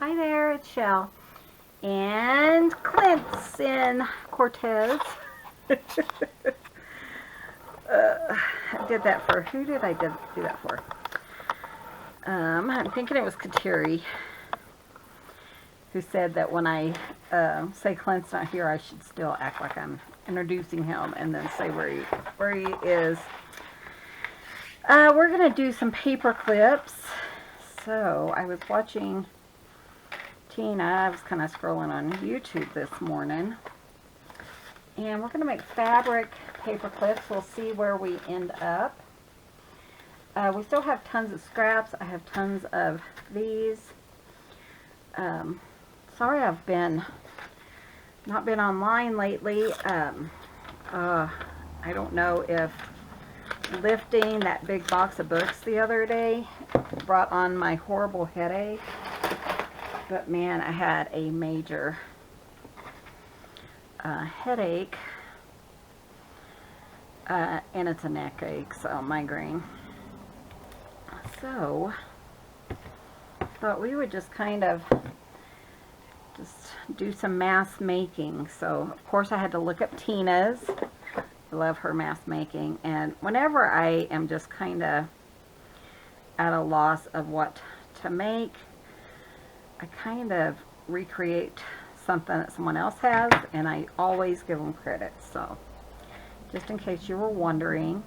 Hi there, it's Chelle. And Clint's in Cortez. I did that for, who did I do that for? I'm thinking it was Kateri, who said that when I say Clint's not here, I should still act like I'm introducing him and then say where he is. We're going to do some paper clips. So I was watching Tina. I was kind of scrolling on YouTube this morning. And we're going to make fabric paper clips. We'll see where we end up. We still have tons of scraps. I have tons of these. Sorry I've not been online lately. I don't know if lifting that big box of books the other day brought on my horrible headache. But man, I had a major headache. And it's a neck ache, so migraine. So, thought we would just kind of do some mask making. So, of course, I had to look up Tina's. I love her mask making. And whenever I am just kind of at a loss of what to make, I kind of recreate something that someone else has, and I always give them credit. So, just in case you were wondering.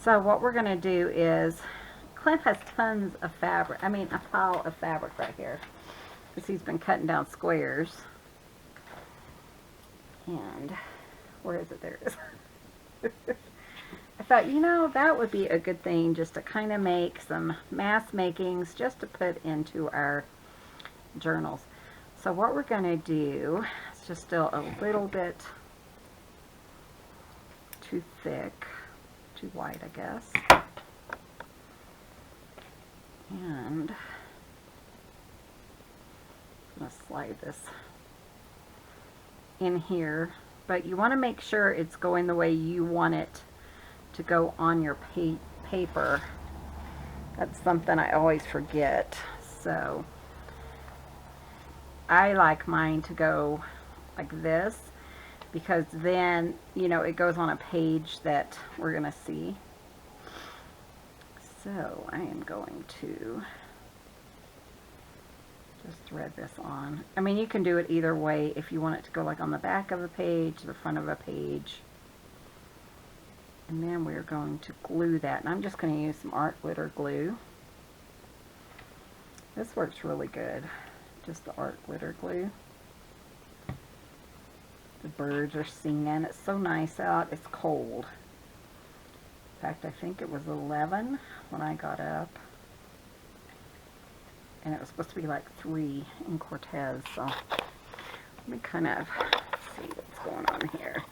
So, what we're going to do is, Clint has tons of fabric. I mean, a pile of fabric right here, because he's been cutting down squares. And where is it? There it is. I thought, you know, that would be a good thing just to kind of make some mask makings just to put into our journals. So what we're going to do is just still a little bit too thick, too wide, I guess. And I'm going to slide this in here, but you want to make sure it's going the way you want it to go on your paper. That's something I always forget. So I like mine to go like this, because then, you know, it goes on a page that we're going to see. So I am going to just thread this on. I mean, you can do it either way if you want it to go like on the back of a page, the front of a page. And then we're going to glue that. And I'm just going to use some art glitter glue. This works really good. Just the art glitter glue. The birds are singing. It's so nice out. It's cold. In fact, I think it was 11 when I got up. And it was supposed to be like 3 in Cortez. So let me kind of see what's going on here.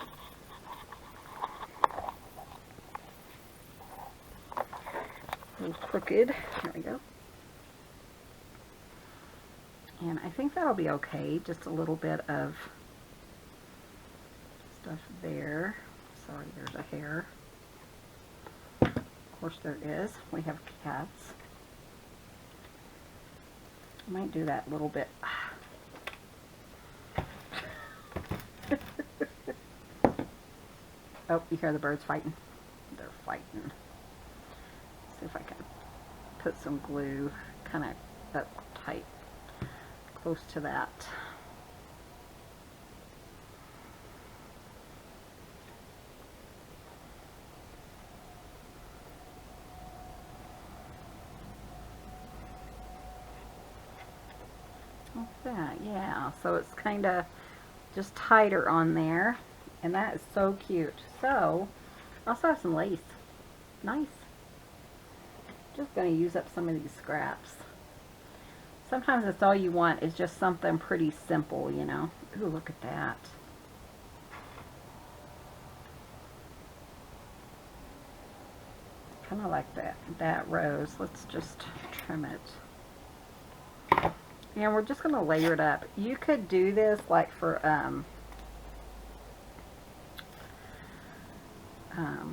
A little crooked. There we go. And I think that'll be okay. Just a little bit of stuff there. Sorry, there's a hair. Of course there is. We have cats. I might do that a little bit. Oh, you hear the birds fighting? They're fighting. See if I can put some glue kind of up tight, close to that. Like that, yeah. So it's kind of just tighter on there, and that is so cute. So, I also have some lace. Nice. Just going to use up some of these scraps. Sometimes that's all you want is just something pretty simple, you know. Ooh, look at that. Kind of like that rose. Let's just trim it. And we're just going to layer it up. You could do this like for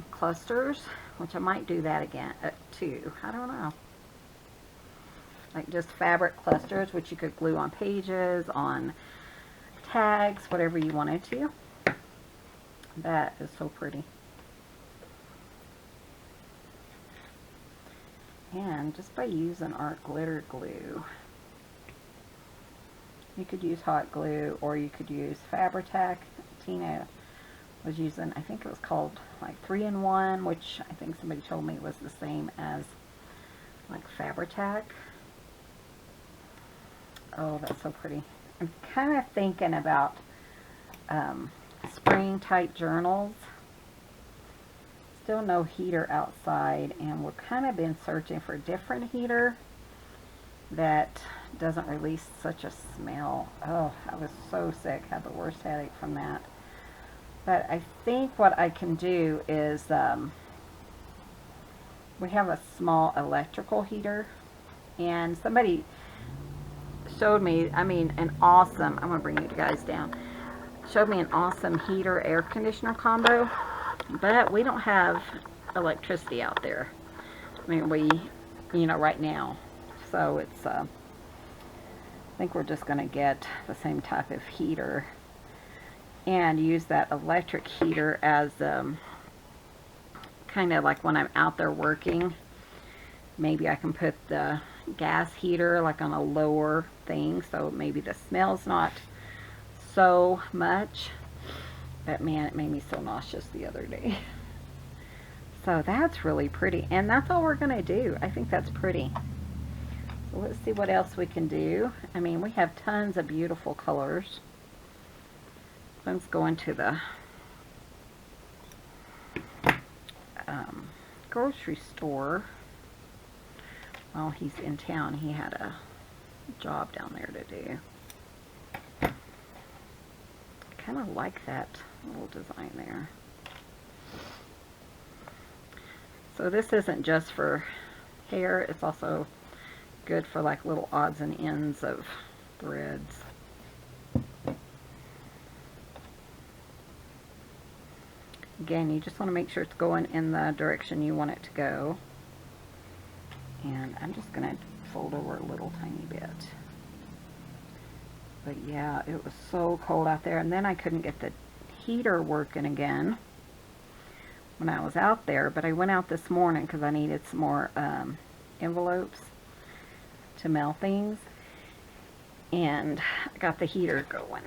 clusters, which I might do that again too. I don't know. like just fabric clusters, which you could glue on pages, on tags, whatever you wanted to. That is so pretty. And just by using our glitter glue, you could use hot glue or you could use Fabri-Tac. Tina was using, I think it was called like 3-in-1, which I think somebody told me was the same as like Fabri-Tac. Oh, that's so pretty. I'm kind of thinking about spring type journals. Still no heater outside, and we've kind of been searching for a different heater that doesn't release such a smell. Oh, I was so sick, had the worst headache from that. But I think what I can do is, we have a small electrical heater, and somebody showed me, I mean, an awesome, I'm going to bring you guys down, showed me an awesome heater air conditioner combo, but we don't have electricity out there. I mean, we, you know, right now. So it's, I think we're just going to get the same type of heater and use that electric heater as kind of like when I'm out there working. Maybe I can put the gas heater like on a lower thing, so maybe the smell's not so much. But man, it made me so nauseous the other day. So that's really pretty, and that's all we're gonna do. I think that's pretty. So let's see what else we can do. I mean, we have tons of beautiful colors. Let's go into the grocery store. While he's in town, he had a job down there to do. I kind of like that little design there. So this isn't just for hair, it's also good for like little odds and ends of threads. Again, you just want to make sure it's going in the direction you want it to go. And I'm just going to fold over a little tiny bit. But yeah, it was so cold out there. And then I couldn't get the heater working again when I was out there. But I went out this morning because I needed some more envelopes to mail things. And I got the heater going.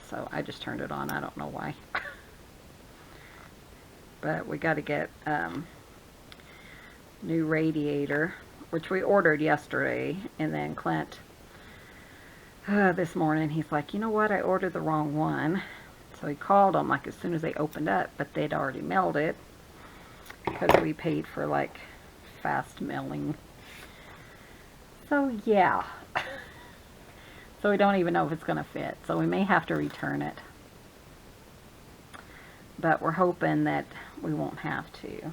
So I just turned it on. I don't know why. But we got to get new radiator, which we ordered yesterday. And then Clint, this morning, he's like, you know what, I ordered the wrong one. So he called them like as soon as they opened up, but they'd already mailed it because we paid for like fast mailing. So yeah. So we don't even know if it's going to fit. So we may have to return it. But we're hoping that we won't have to.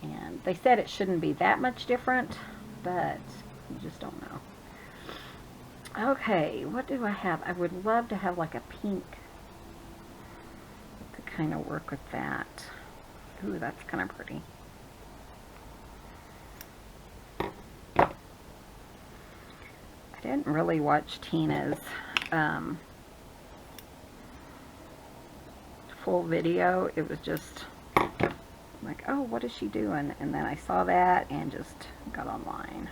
And they said it shouldn't be that much different, but you just don't know. Okay, what do I have? I would love to have like a pink to kind of work with that. Ooh, that's kind of pretty. I didn't really watch Tina's full video. It was just like, oh, what is she doing? And then I saw that and just got online.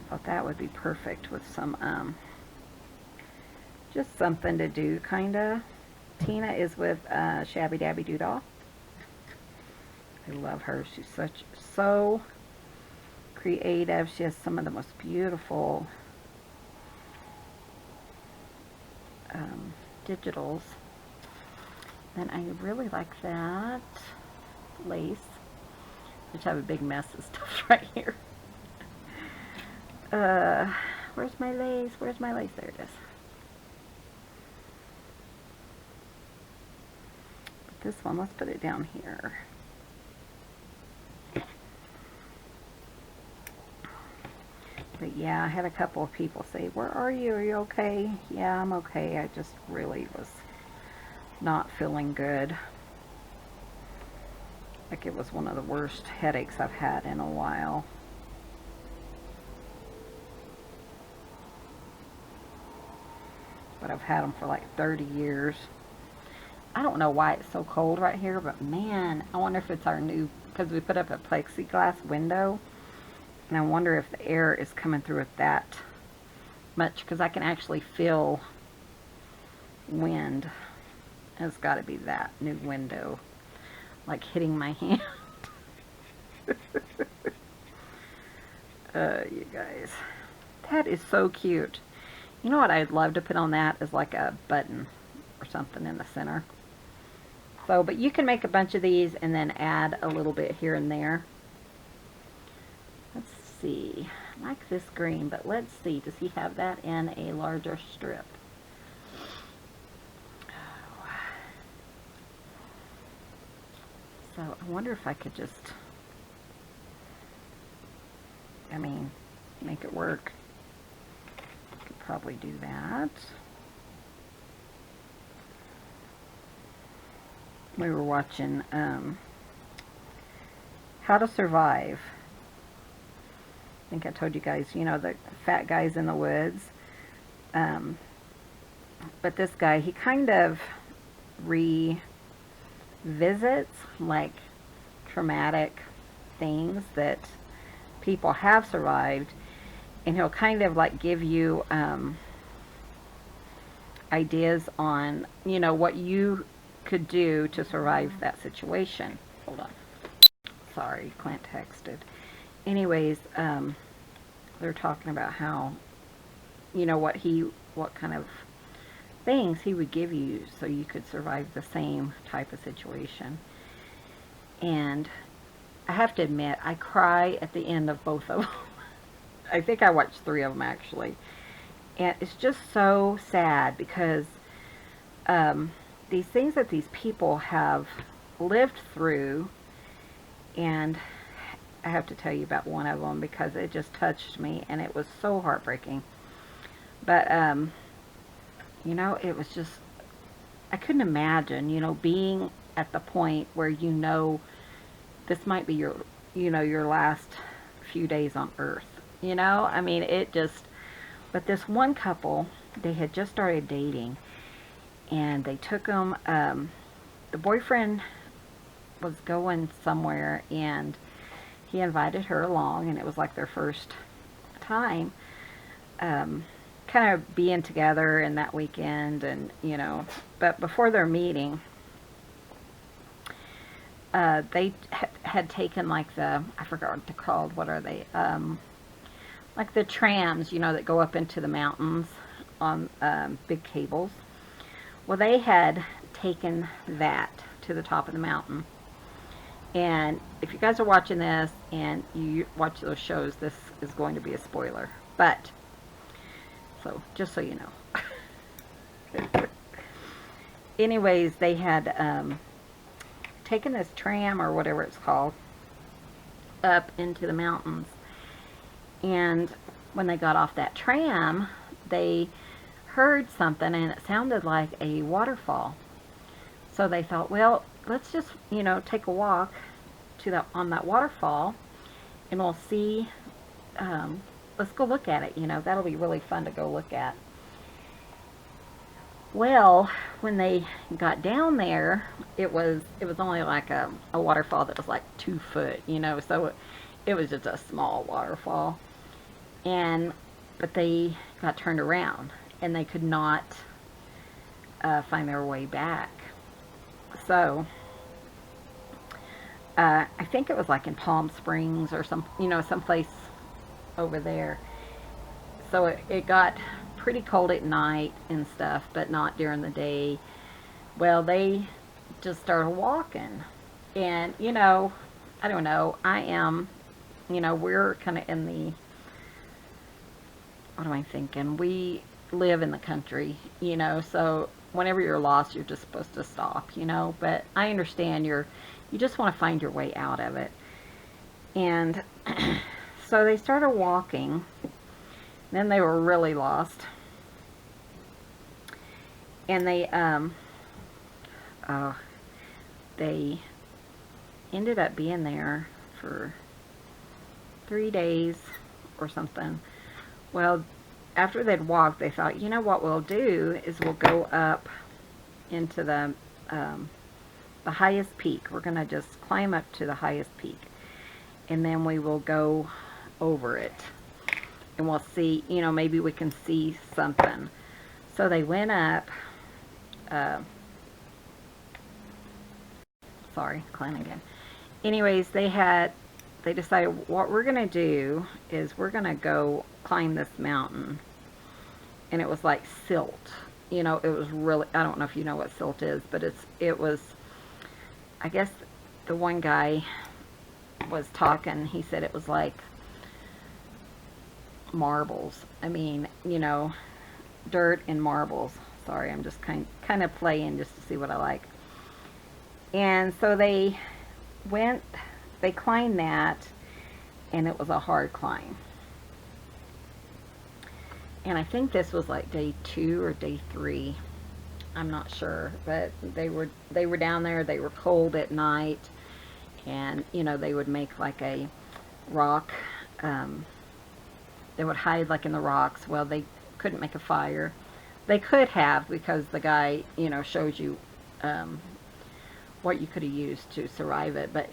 I thought that would be perfect with some just something to do, kinda. Tina is with Shabby Dabby Doodle. I love her. She's so creative. She has some of the most beautiful digitals. And I really like that lace, which I have a big mess of stuff right here. Where's my lace? Where's my lace? There it is. But this one, let's put it down here. But yeah, I had a couple of people say, where are you? Are you okay? Yeah, I'm okay. I just really was not feeling good. Like it was one of the worst headaches I've had in a while. but I've had them for like 30 years. I don't know why it's so cold right here, but man, I wonder if it's our new, because we put up a plexiglass window, and I wonder if the air is coming through it that much, because I can actually feel wind. It's got to be that new window, like hitting my hand. You guys, that is so cute. You know what I'd love to put on that is like a button or something in the center. So, but you can make a bunch of these and then add a little bit here and there. Let's see. I like this green, but let's see. Does he have that in a larger strip? Oh. So I wonder if I could just, I mean, make it work. Could probably do that. We were watching How to Survive. I think I told you guys, you know, the fat guys in the woods. But this guy, he kind of revisits like traumatic things that people have survived, and he'll kind of like give you ideas on, you know, what you could do to survive that situation. Hold on. Sorry, Clint texted. Anyways, they're talking about how, you know, what kind of things he would give you so you could survive the same type of situation. And I have to admit, I cry at the end of both of them. I think I watched 3 of them actually. And it's just so sad because these things that these people have lived through, and I have to tell you about one of them because it just touched me and it was so heartbreaking. But you know, it was just, I couldn't imagine, you know, being at the point where you know this might be your, you know, your last few days on earth. You know, I mean, it just, but this one couple, they had just started dating, and they took them, the boyfriend was going somewhere, and he invited her along, and it was like their first time kind of being together in that weekend, and, you know, but before their meeting, they had taken like the, I forgot what they're called, what are they, like the trams, you know, that go up into the mountains on big cables. Well, they had taken that to the top of the mountain. And if you guys are watching this and you watch those shows, this is going to be a spoiler. But, so, just so you know. Anyways, they had taken this tram, or whatever it's called, up into the mountains. And when they got off that tram, they heard something, and it sounded like a waterfall. So they thought, well, let's just, you know, take a walk to on that waterfall, and we'll see, let's go look at it, you know, that'll be really fun to go look at. Well, when they got down there, it was only like a waterfall that was like 2 foot, you know, so it was just a small waterfall. But they got turned around, and they could not find their way back. So, I think it was like in Palm Springs or some, you know, someplace over there. So it got pretty cold at night and stuff, but not during the day. Well, they just started walking, and, you know, I don't know, I am, you know, we're kind of in the, what am I thinking? We live in the country, you know, so whenever you're lost, you're just supposed to stop, you know, but I understand you just want to find your way out of it. And so they started walking, then they were really lost, and they ended up being there for 3 days or something. Well, after they'd walked, they thought, you know what we'll do is we'll go up into the highest peak. We're going to just climb up to the highest peak, and then we will go over it, and we'll see, you know, maybe we can see something. So they went up, sorry, Clint again. Anyways, they decided what we're going to do is we're going to go climb this mountain. And it was like silt. You know, it was really, I don't know if you know what silt is, but it was, I guess the one guy was talking, he said it was like marbles. I mean, you know, dirt and marbles. Sorry, I'm just kind of playing just to see what I like. And so they climbed that, and it was a hard climb. And I think this was like day 2 or day 3. I'm not sure, but they were down there. They were cold at night, and you know, they would make like a rock. They would hide like in the rocks. Well, they couldn't make a fire. They could have, because the guy, you know, shows you what you could have used to survive it. But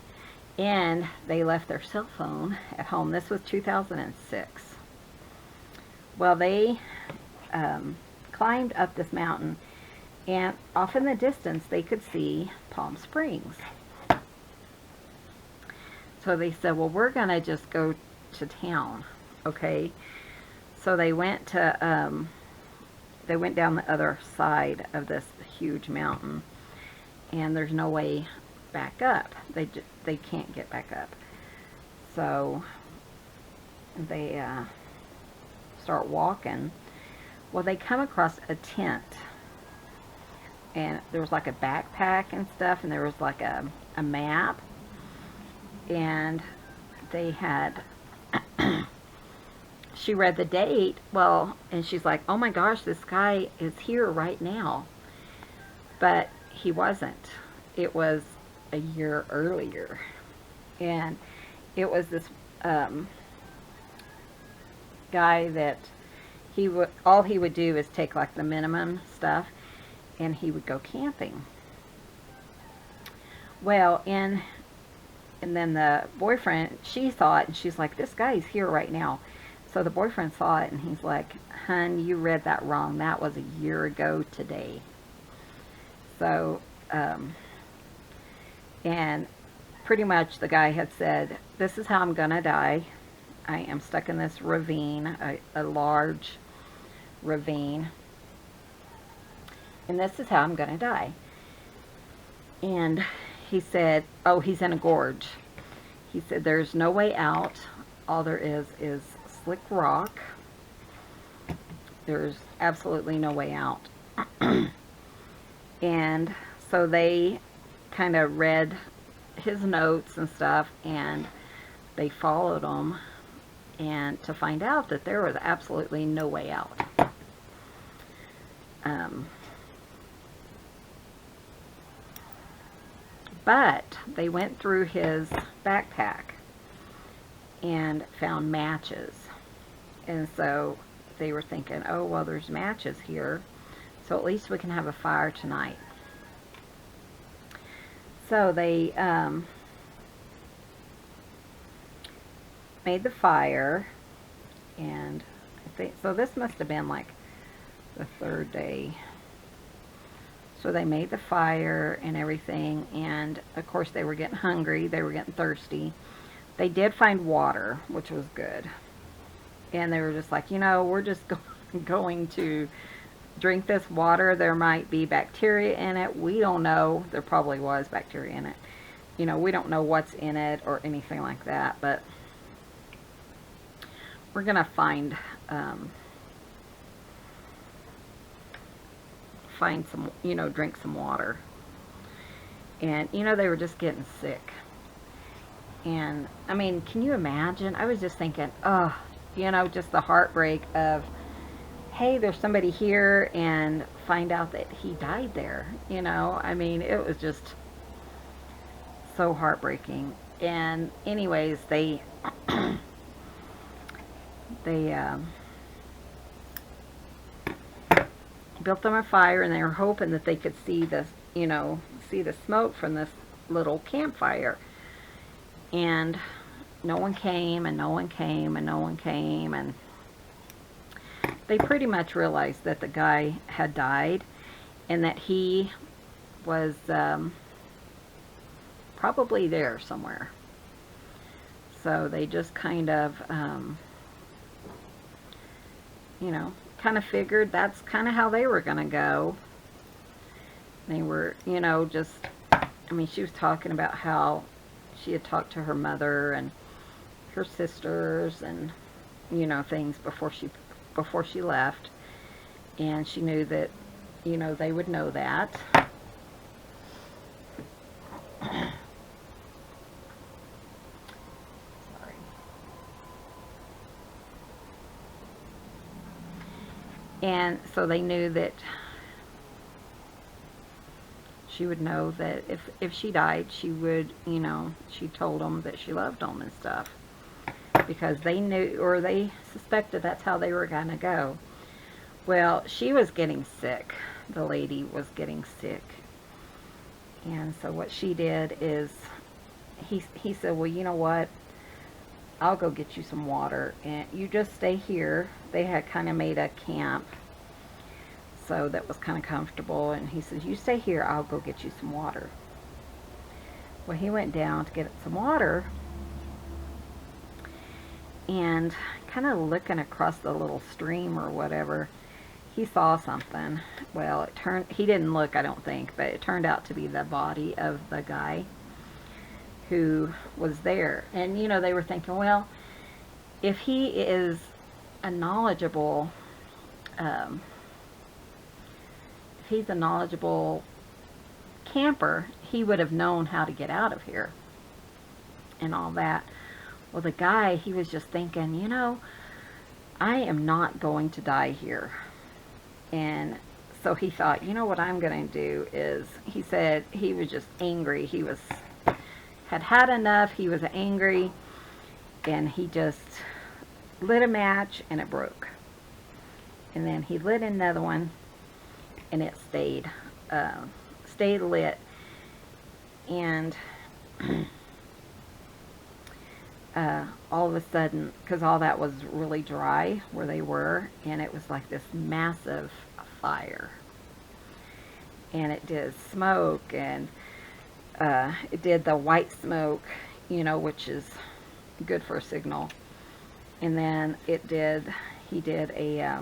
and they left their cell phone at home. This was 2006. Well, they climbed up this mountain, and off in the distance they could see Palm Springs. So they said, well, we're going to just go to town, okay? So they went down the other side of this huge mountain, and there's no way back up. They can't get back up. So they start walking. Well, they come across a tent, and there was like a backpack and stuff, and there was like a map, and they had she read the date. Well, and she's like, oh my gosh, this guy is here right now. But he wasn't. It was a year earlier, and it was this guy that all he would do is take like the minimum stuff, and he would go camping. Well, and then the boyfriend, she saw it, and she's like, this guy's here right now. So the boyfriend saw it, and he's like, hun, you read that wrong. That was a year ago today. So and pretty much the guy had said, this is how I'm gonna die. I am stuck in this ravine, a large ravine, and this is how I'm gonna die. And he said, oh, he's in a gorge. He said, there's no way out. All there is slick rock. There's absolutely no way out. And so they kind of read his notes and stuff, and they followed him, and to find out that there was absolutely no way out. But they went through his backpack and found matches. And so they were thinking, oh, well, there's matches here, so at least we can have a fire tonight. So they made the fire, and I think, so this must have been like the 3rd day. So they made the fire and everything, and of course they were getting hungry, they were getting thirsty. They did find water, which was good. And they were just like, you know, we're just going to drink this water. There might be bacteria in it. We don't know. There probably was bacteria in it. You know, we don't know what's in it or anything like that, but we're going to find some, you know, drink some water. And, you know, they were just getting sick. And, I mean, can you imagine? I was just thinking, oh, you know, just the heartbreak of, hey, there's somebody here, and find out that he died there. You know, I mean, it was just so heartbreaking. And anyways, they built them a fire, and they were hoping that they could see the, see the smoke from this little campfire. And no one came, and no one came, and no one came, and they pretty much realized that the guy had died, and that he was probably there somewhere. So they just kind of, kind of figured that's kind of how they were going to go. They were, just, I mean, she was talking about how she had talked to her mother and her sisters and, things before she left. And she knew that, they would know that. And so they knew that she would know that if she died, she would, she told them that she loved them and stuff. Because they knew, or they suspected that's how they were going to go. Well, she was getting sick. The lady was getting sick. And so what she did is, he said, well, you know what? I'll go get you some water, and you just stay here. They had kind of made a camp, so that was kind of comfortable, and he says, you stay here, I'll go get you some water. Well, he went down to get some water, and kind of looking across the little stream or whatever, he saw something. Well, he didn't look, I don't think, but it turned out to be the body of the guy who was there. And they were thinking, well, if he is a knowledgeable camper, he would have known how to get out of here and all that. Well, the guy, he was just thinking, I am not going to die here. And so he thought, what I'm going to do is, he said he was just angry. He had enough. He was angry, and he just lit a match, and it broke. And then he lit another one, and it stayed lit. And all of a sudden, because all that was really dry where they were, and it was like this massive fire, and it did smoke, and it did the white smoke, which is good for a signal. And then he did a,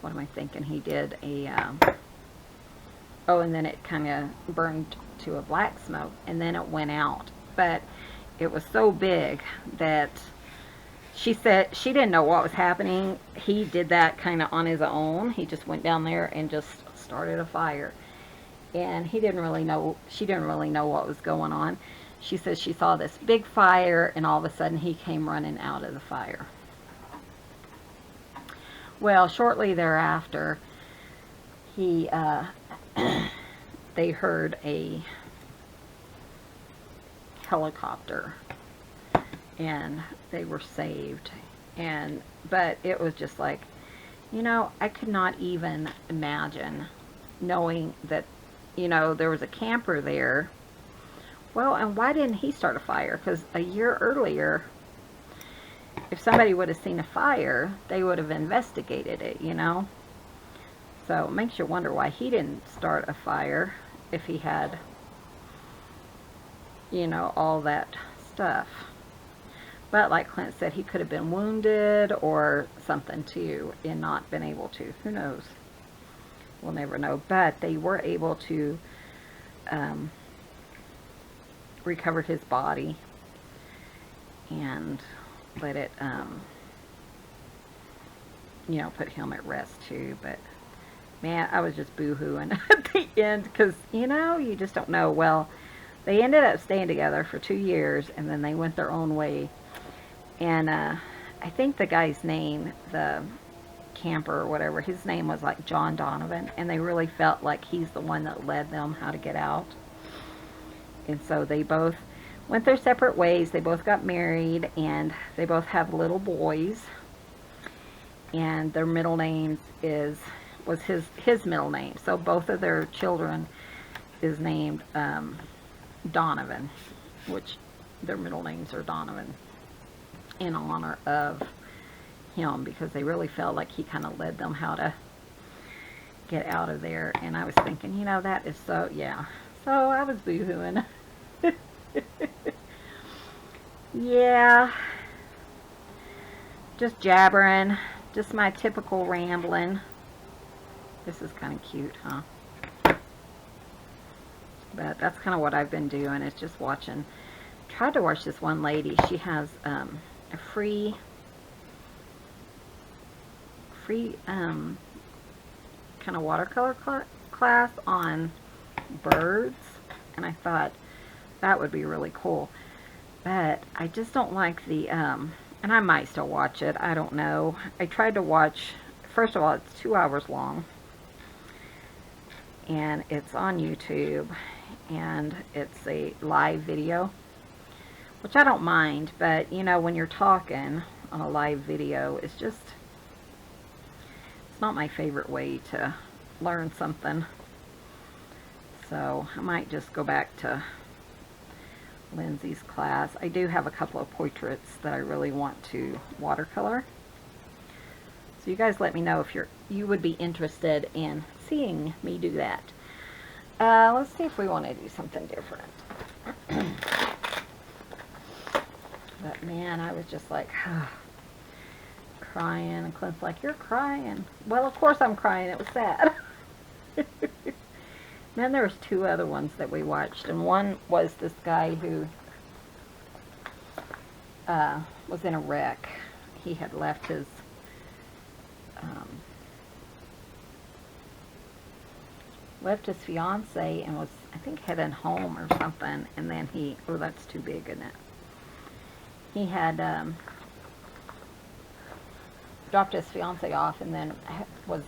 what am I thinking? He did a, and then it kind of burned to a black smoke, and then it went out. But it was so big that she said she didn't know what was happening. He did that kind of on his own. He just went down there and just started a fire. And she didn't really know what was going on. She says she saw this big fire, and all of a sudden he came running out of the fire. Well, shortly thereafter, they heard a helicopter, and they were saved. But it was just like, I could not even imagine knowing that, there was a camper there. Well, and why didn't he start a fire? Because a year earlier, if somebody would have seen a fire, they would have investigated it, So it makes you wonder why he didn't start a fire if he had, all that stuff. But like Clint said, he could have been wounded or something too and not been able to. Who knows? We'll never know. But they were able to recover his body and let it, put him at rest too. But man, I was just boo-hooing at the end because, you just don't know. Well, they ended up staying together for 2 years, and then they went their own way. And I think the guy's name, the camper or whatever, his name was like John Donovan, and they really felt like he's the one that led them how to get out. And so they both went their separate ways. They both got married, and they both have little boys. and their middle names was his middle name. So both of their children is named Donovan, which their middle names are Donovan, in honor of him, because they really felt like he kind of led them how to get out of there. And I was thinking, you know, that is so, yeah. So I was boo-hooing. Yeah. Just jabbering. Just my typical rambling. This is kind of cute, huh? But that's kind of what I've been doing, is just watching. Tried to watch this one lady. She has a free kind of watercolor class on birds, and I thought that would be really cool. But I just don't like the and I might still watch it, I don't know. I tried to watch, first of all, it's 2 hours long, and it's on YouTube, and it's a live video, which I don't mind, but you know, when you're talking on a live video, it's not my favorite way to learn something. So I might just go back to Lindsay's class. I do have a couple of portraits that I really want to watercolor. So you guys let me know if you would be interested in seeing me do that. Let's see if we want to do something different. But man, I was just like crying, and Clint's like, "You're crying." Well, of course I'm crying. It was sad. Then there was 2 other ones that we watched, and one was this guy who was in a wreck. He had left his fiance and was, I think, heading home or something, and then oh, that's too big, isn't it? He had dropped his fiance off and then was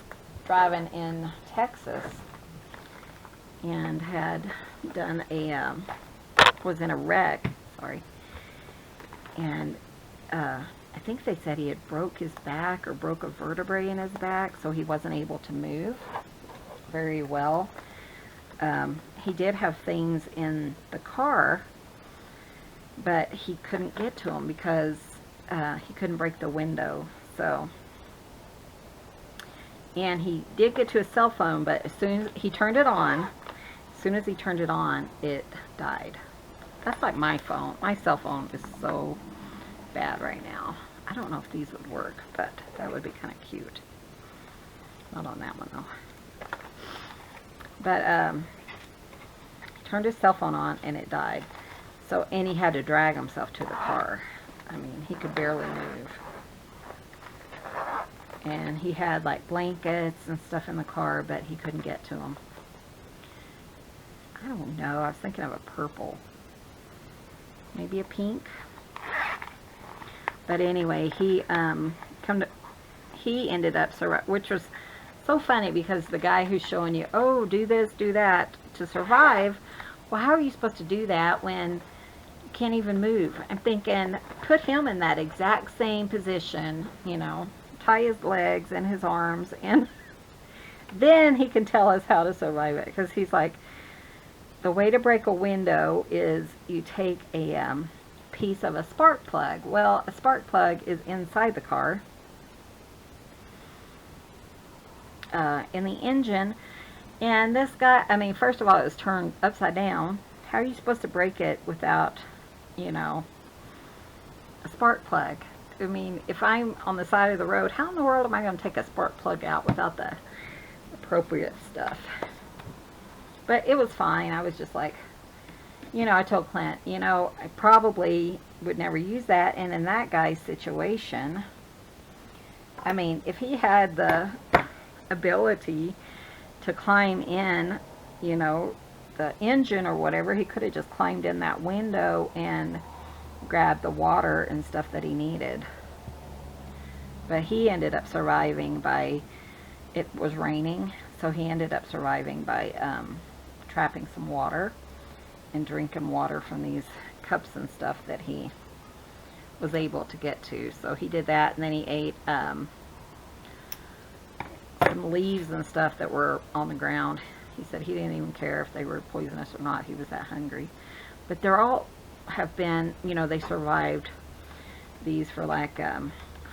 driving in Texas, and had done was in a wreck, sorry, and I think they said he had broke his back or broke a vertebrae in his back, so he wasn't able to move very well. He did have things in the car, but he couldn't get to them because he couldn't break the window. So, and he did get to his cell phone, but as soon as he turned it on, it died. That's like my phone. My cell phone is so bad right now. I don't know if these would work, but that would be kind of cute. Not on that one though. But he turned his cell phone on and it died. So, and he had to drag himself to the car. I mean, he could barely move. And he had like blankets and stuff in the car, but he couldn't get to them. I don't know. I was thinking of a purple. Maybe a pink. But anyway, he ended up, which was so funny, because the guy who's showing you, oh, do this, do that to survive. Well, how are you supposed to do that when you can't even move? I'm thinking, put him in that exact same position, you know, tie his legs and his arms, and then he can tell us how to survive it. Because he's like, the way to break a window is you take a piece of a spark plug. Well, a spark plug is inside the car, in the engine, and this guy, I mean, first of all, it was turned upside down. How are you supposed to break it without, you know, a spark plug? I mean, if I'm on the side of the road, how in the world am I going to take a spark plug out without the appropriate stuff? But it was fine. I was just like, you know, I told Clint, you know, I probably would never use that. And in that guy's situation, I mean, if he had the ability to climb in, you know, the engine or whatever, he could have just climbed in that window and grabbed the water and stuff that he needed. But he ended up surviving by, it was raining, so he ended up surviving by trapping some water and drinking water from these cups and stuff that he was able to get to. So he did that, and then he ate some leaves and stuff that were on the ground. He said he didn't even care if they were poisonous or not. He was that hungry. But they're all have been, you know, they survived these for like,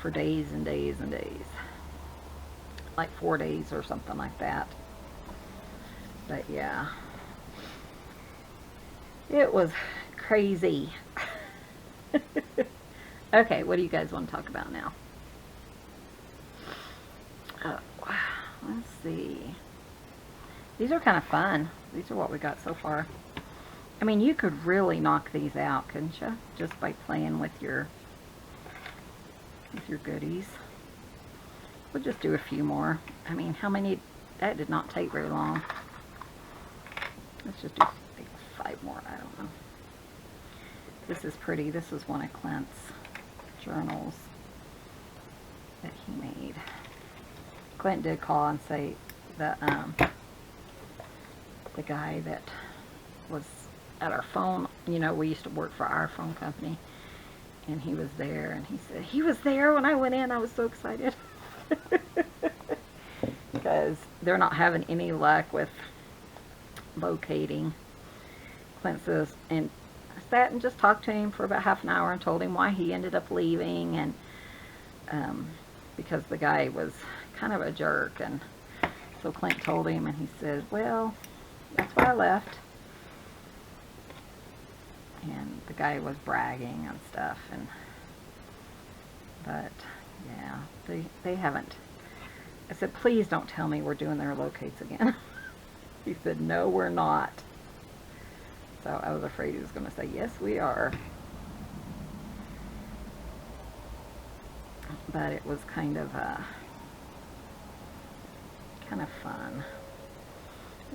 for days and days and days. Like 4 days or something like that. But yeah. It was crazy. Okay, what do you guys want to talk about now? Oh, let's see. These are kind of fun. These are what we got so far. I mean, you could really knock these out, couldn't you? Just by playing with your goodies. We'll just do a few more. I mean, how many? That did not take very long. Let's just do like 5 more. I don't know. This is pretty. This is one of Clint's journals that he made. Clint did call and say that the guy that was at our phone, you know, we used to work for our phone company, and he was there, and he said he was there when I went in. I was so excited because they're not having any luck with locating. Clint says, and I sat and just talked to him for about half an hour and told him why he ended up leaving, and because the guy was kind of a jerk. And so Clint told him, and he said, well, that's why I left. And the guy was bragging and stuff, and but yeah, they haven't. I said, please don't tell me we're doing their locates again. He said, no, we're not. So I was afraid he was going to say, yes, we are. But it was kind of fun.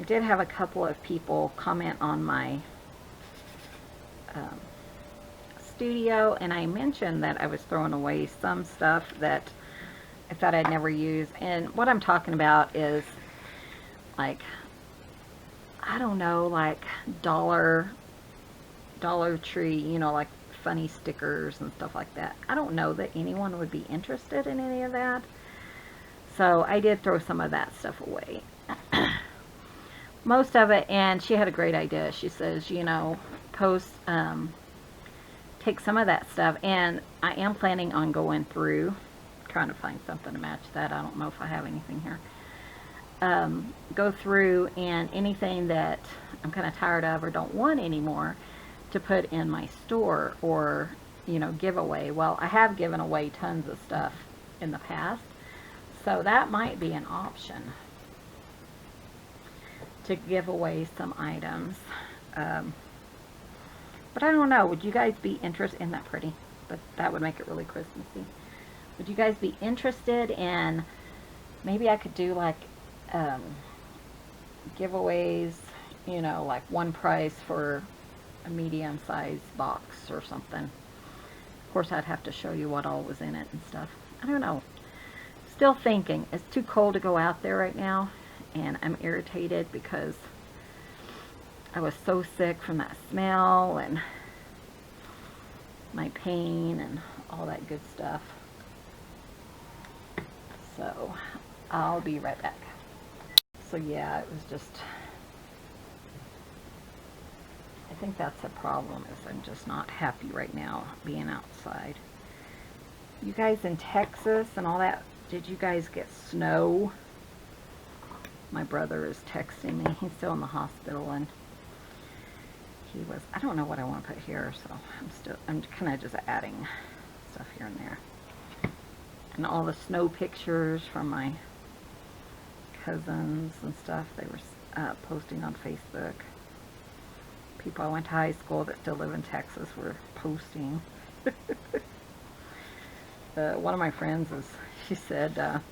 I did have a couple of people comment on my studio, and I mentioned that I was throwing away some stuff that I thought I'd never use. And what I'm talking about is like, I don't know, like Dollar Tree, you know, like funny stickers and stuff like that. I don't know that anyone would be interested in any of that. So I did throw some of that stuff away. Most of it. And she had a great idea. She says, you know, take some of that stuff, and I am planning on going through, trying to find something to match that. I don't know if I have anything here. Go through, and anything that I'm kind of tired of or don't want anymore to put in my store, or, you know, give away. Well, I have given away tons of stuff in the past, so that might be an option to give away some items. But I don't know, would you guys be interested in that? Pretty, but that would make it really Christmassy. Would you guys be interested in, maybe I could do like giveaways, you know, like one price for a medium-sized box or something. Of course, I'd have to show you what all was in it and stuff. I don't know. Still thinking. It's too cold to go out there right now, and I'm irritated because I was so sick from that smell and my pain and all that good stuff. So I'll be right back. So yeah, it was just, I think that's a problem, is I'm just not happy right now being outside. You guys in Texas and all that, did you guys get snow? My brother is texting me. He's still in the hospital, and he was, I don't know what I want to put here, so I'm kind of just adding stuff here and there. And all the snow pictures from my cousins and stuff, they were posting on Facebook. People I went to high school that still live in Texas were posting. One of my friends she said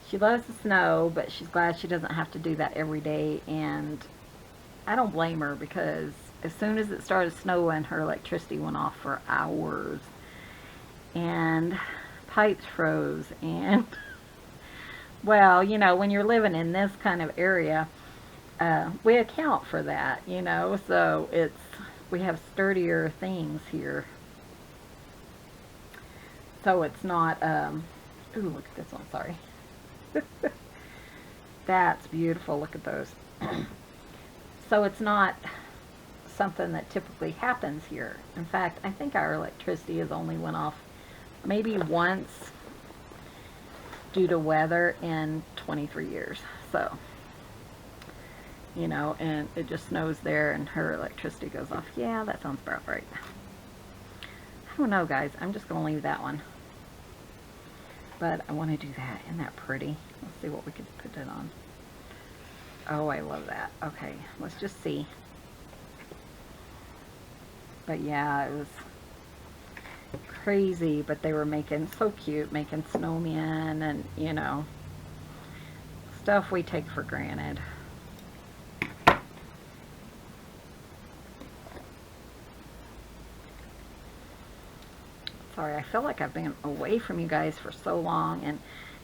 she loves the snow, but she's glad she doesn't have to do that every day. And I don't blame her, because as soon as it started snowing, her electricity went off for hours, and pipes froze, and well, you know, when you're living in this kind of area, we account for that, you know, so we have sturdier things here. So it's not, ooh, look at this one, sorry. That's beautiful. Look at those. So it's not something that typically happens here. In fact, I think our electricity has only went off maybe once due to weather in 23 years. So, you know, and it just snows there and her electricity goes off. Yeah, that sounds about right. I don't know, guys. I'm just going to leave that one. But I want to do that. Isn't that pretty? Let's see what we could put it on. Oh, I love that. Okay, let's just see. But yeah, it was crazy, but they were making, so cute, making snowmen and, you know, stuff we take for granted. Sorry, I feel like I've been away from you guys for so long, and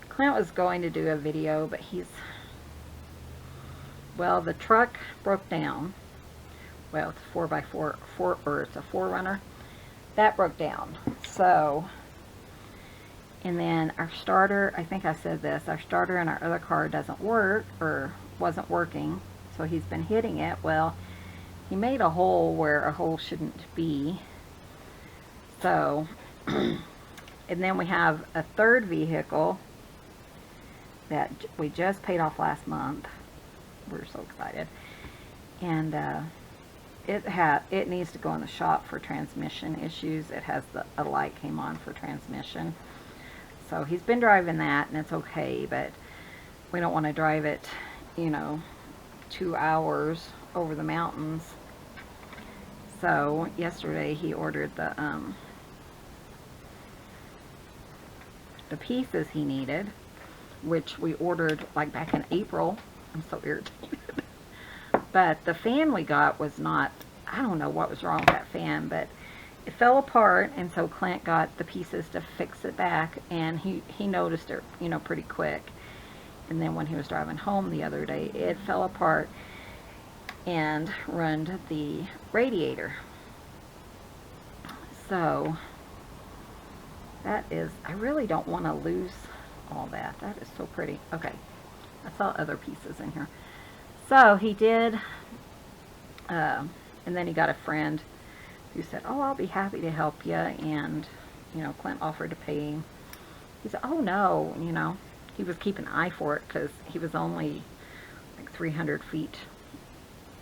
Clint was going to do a video, but well, the truck broke down. Well, it's a 4x4, or it's a 4Runner. That broke down. So, and then our starter, I think I said this, our starter in our other car doesn't work, or wasn't working, so he's been hitting it. Well, he made a hole where a hole shouldn't be. So, and then we have a third vehicle that we just paid off last month. We're so excited. And it needs to go in the shop for transmission issues. It has a light came on for transmission. So he's been driving that, and it's okay, but we don't want to drive it, you know, 2 hours over the mountains. So yesterday he ordered the pieces he needed, which we ordered like back in April. I'm so irritated. But the fan we got was not, I don't know what was wrong with that fan, but it fell apart, and so Clint got the pieces to fix it back, and he noticed it, you know, pretty quick. And then when he was driving home the other day, it fell apart and ruined the radiator. So that is, I really don't want to lose all that. That is so pretty. Okay, I saw other pieces in here. So he did, and then he got a friend who said, oh, I'll be happy to help you, and, you know, Clint offered to pay him. He said, oh, no, you know, he was keeping an eye for it, because he was only like 300 feet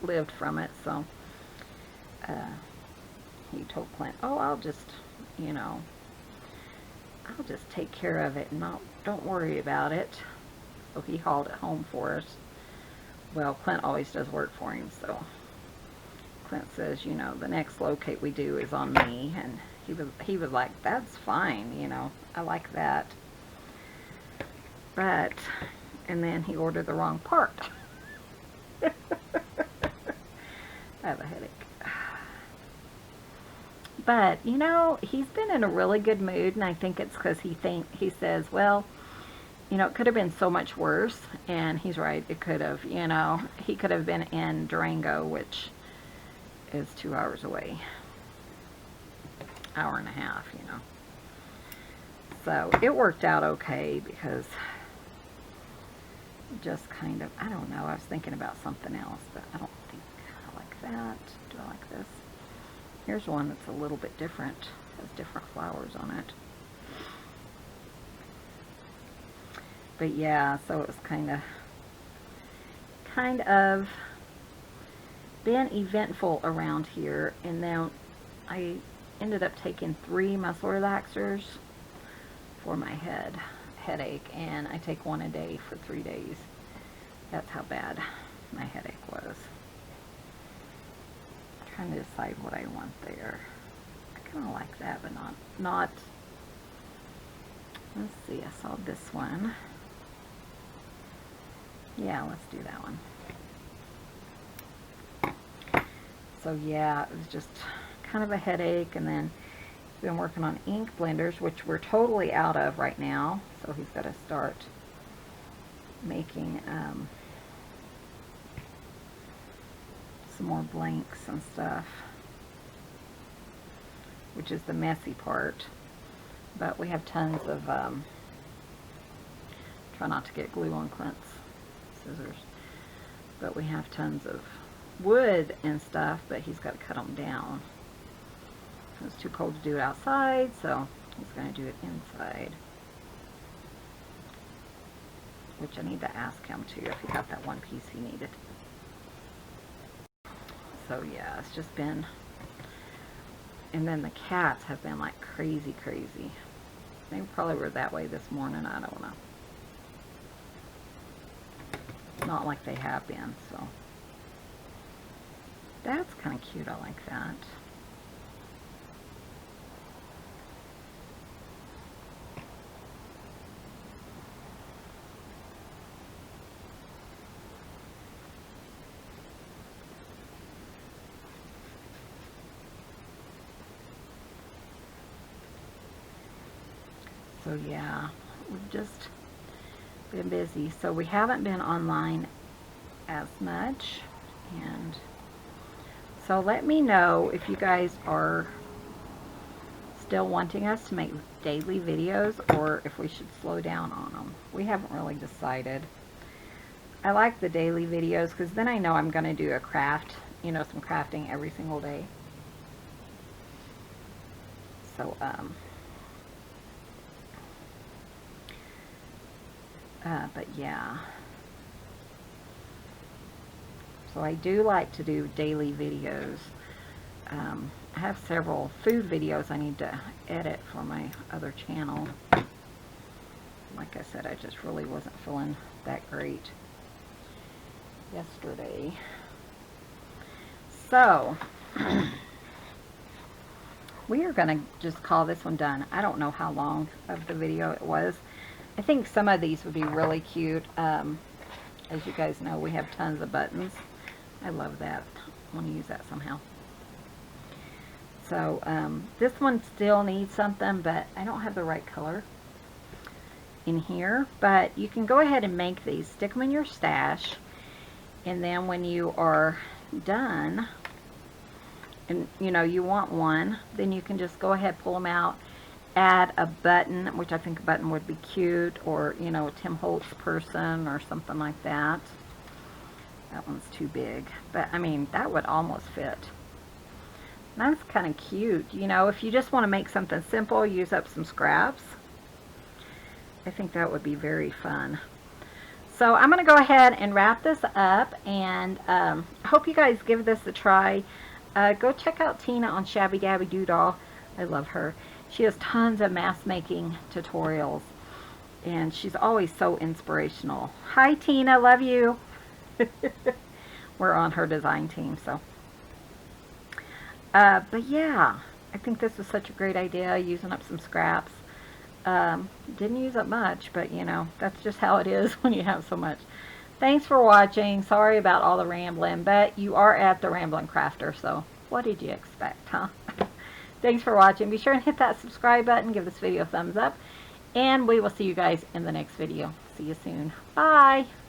lived from it, so he told Clint, oh, I'll just, you know, I'll just take care of it, and don't worry about it. So he hauled it home for us. Well, Clint always does work for him, so Clint says, you know, the next locate we do is on me, and he was like, that's fine, you know, I like that. But, and then he ordered the wrong part. I have a headache. But, you know, he's been in a really good mood, and I think it's because he says, well, you know, it could have been so much worse, and he's right, it could have, you know, he could have been in Durango, which is 2 hours away, hour and a half, you know. So it worked out okay, because just kind of, I don't know, I was thinking about something else, but I don't think I like that. Do I like this? Here's one that's a little bit different, has different flowers on it. But yeah, so it was kind of been eventful around here. And then I ended up taking 3 muscle relaxers for my headache, and I take 1 a day for 3 days. That's how bad my headache was. I'm trying to decide what I want there. I kind of like that, but not. Let's see, I saw this one. Yeah, let's do that one. So yeah, it was just kind of a headache, and then he's been working on ink blenders, which we're totally out of right now. So he's got to start making some more blanks and stuff, which is the messy part. But we have tons of careful not to get glue on Clint's scissors. But we have tons of wood and stuff, but he's got to cut them down. It's too cold to do it outside, so he's going to do it inside. Which I need to ask him too if he got that one piece he needed. So yeah, it's just been, and then the cats have been like crazy. They probably were that way this morning, I don't know. Not like they have been, so. That's kind of cute, I like that. So yeah, we've just been busy. So we haven't been online as much. And so let me know if you guys are still wanting us to make daily videos or if we should slow down on them. We haven't really decided. I like the daily videos because then I know I'm going to do a craft, you know, some crafting every single day. So, but yeah, so I do like to do daily videos. I have several food videos I need to edit for my other channel. Like I said, I just really wasn't feeling that great yesterday. So, we are going to just call this one done. I don't know how long of the video it was. I think some of these would be really cute. As you guys know, we have tons of buttons. I love that. I want to use that somehow. So this one still needs something, but I don't have the right color in here. But you can go ahead and make these. Stick them in your stash. And then when you are done, and you know you want one, then you can just go ahead, pull them out, add a button, which I think a button would be cute, or you know, a Tim Holtz person or something like that. That one's too big, but I mean that would almost fit. That's kind of cute, you know, if you just want to make something simple, use up some scraps. I think that would be very fun. So I'm going to go ahead and wrap this up, and I hope you guys give this a try. Go check out Tina on Shabby Dabby Doodle. I love her. She has tons of mask making tutorials, and she's always so inspirational. Hi Tina, love you. We're on her design team, so. But yeah, I think this was such a great idea, using up some scraps. Didn't use up much, but you know, that's just how it is when you have so much. Thanks for watching. Sorry about all the rambling, but you are at the Ramblin' Crafter, so what did you expect, huh? Thanks for watching. Be sure and hit that subscribe button, give this video a thumbs up, and we will see you guys in the next video. See you soon. Bye!